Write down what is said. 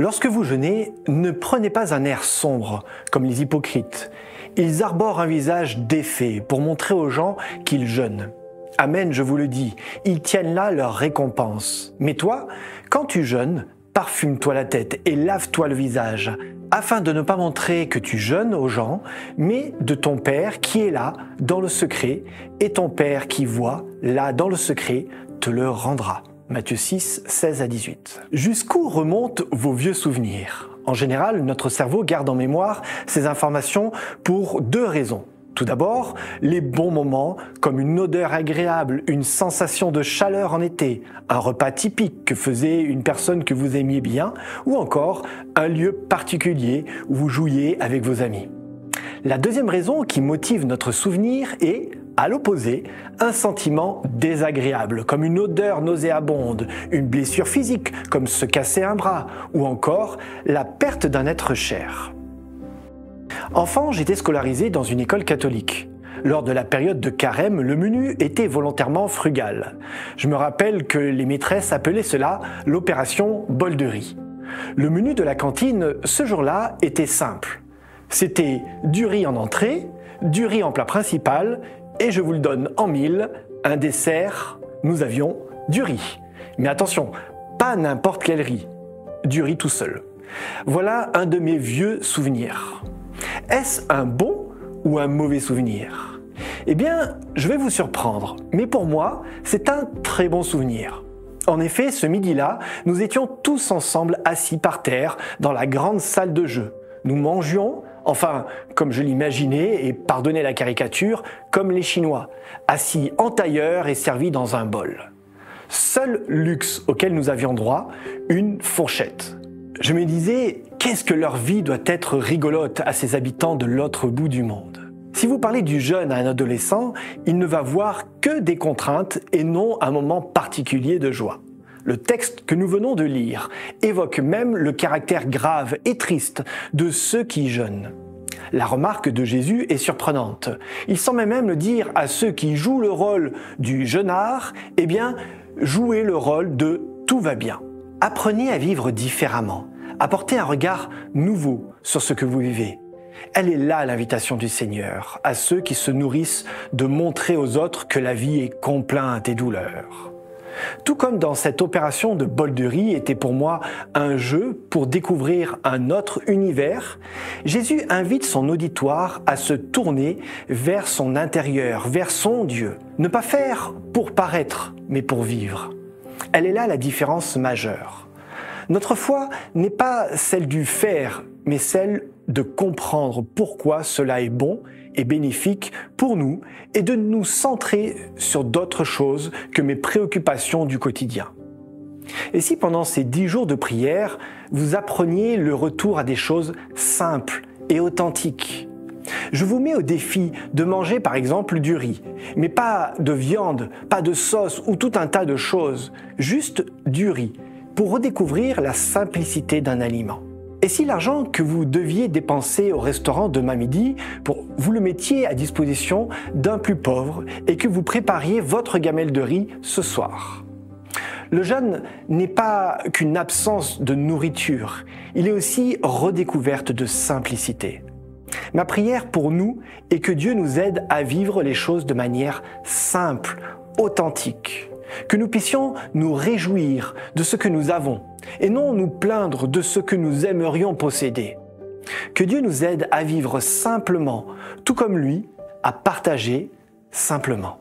Lorsque vous jeûnez, ne prenez pas un air sombre, comme les hypocrites. Ils arborent un visage défait pour montrer aux gens qu'ils jeûnent. Amen, je vous le dis, ils tiennent là leur récompense. Mais toi, quand tu jeûnes, parfume-toi la tête et lave-toi le visage, afin de ne pas montrer que tu jeûnes aux gens, mais de ton Père qui est là, dans le secret, et ton Père qui voit, là, dans le secret, te le rendra. Matthieu 6, 16 à 18. Jusqu'où remontent vos vieux souvenirs ? En général, notre cerveau garde en mémoire ces informations pour deux raisons. Tout d'abord, les bons moments, comme une odeur agréable, une sensation de chaleur en été, un repas typique que faisait une personne que vous aimiez bien, ou encore un lieu particulier où vous jouiez avec vos amis. La deuxième raison qui motive notre souvenir est, à l'opposé, un sentiment désagréable, comme une odeur nauséabonde, une blessure physique, comme se casser un bras, ou encore la perte d'un être cher. Enfant, j'étais scolarisé dans une école catholique. Lors de la période de carême, le menu était volontairement frugal. Je me rappelle que les maîtresses appelaient cela l'opération bol de riz. Le menu de la cantine, ce jour-là, était simple. C'était du riz en entrée, du riz en plat principal, et je vous le donne en mille, un dessert, nous avions du riz. Mais attention, pas n'importe quel riz, du riz tout seul. Voilà un de mes vieux souvenirs. Est-ce un bon ou un mauvais souvenir ? Eh bien, je vais vous surprendre, mais pour moi, c'est un très bon souvenir. En effet, ce midi-là, nous étions tous ensemble assis par terre dans la grande salle de jeu. Nous mangions, enfin, comme je l'imaginais, et pardonnez la caricature, comme les Chinois, assis en tailleur et servis dans un bol. Seul luxe auquel nous avions droit, une fourchette. Je me disais, qu'est-ce que leur vie doit être rigolote à ces habitants de l'autre bout du monde. Si vous parlez du jeûne à un adolescent, il ne va voir que des contraintes et non un moment particulier de joie. Le texte que nous venons de lire évoque même le caractère grave et triste de ceux qui jeûnent. La remarque de Jésus est surprenante. Il semble même le dire à ceux qui jouent le rôle du jeûnard, eh bien, jouez le rôle de « tout va bien ». Apprenez à vivre différemment, apportez un regard nouveau sur ce que vous vivez. Elle est là l'invitation du Seigneur, à ceux qui se nourrissent de montrer aux autres que la vie est complainte et douleur. Tout comme dans cette opération de bol de riz était pour moi un jeu pour découvrir un autre univers, Jésus invite son auditoire à se tourner vers son intérieur, vers son Dieu. Ne pas faire pour paraître, mais pour vivre. Elle est là la différence majeure. Notre foi n'est pas celle du faire, mais celle de comprendre pourquoi cela est bon et bénéfique pour nous et de nous centrer sur d'autres choses que mes préoccupations du quotidien. Et si pendant ces 10 jours de prière, vous appreniez le retour à des choses simples et authentiques? Je vous mets au défi de manger par exemple du riz, mais pas de viande, pas de sauce ou tout un tas de choses, juste du riz, pour redécouvrir la simplicité d'un aliment. Et si l'argent que vous deviez dépenser au restaurant demain midi, vous le mettiez à disposition d'un plus pauvre et que vous prépariez votre gamelle de riz ce soir? Le jeûne n'est pas qu'une absence de nourriture, il est aussi redécouverte de simplicité. Ma prière pour nous est que Dieu nous aide à vivre les choses de manière simple, authentique. Que nous puissions nous réjouir de ce que nous avons et non nous plaindre de ce que nous aimerions posséder. Que Dieu nous aide à vivre simplement, tout comme lui, à partager simplement.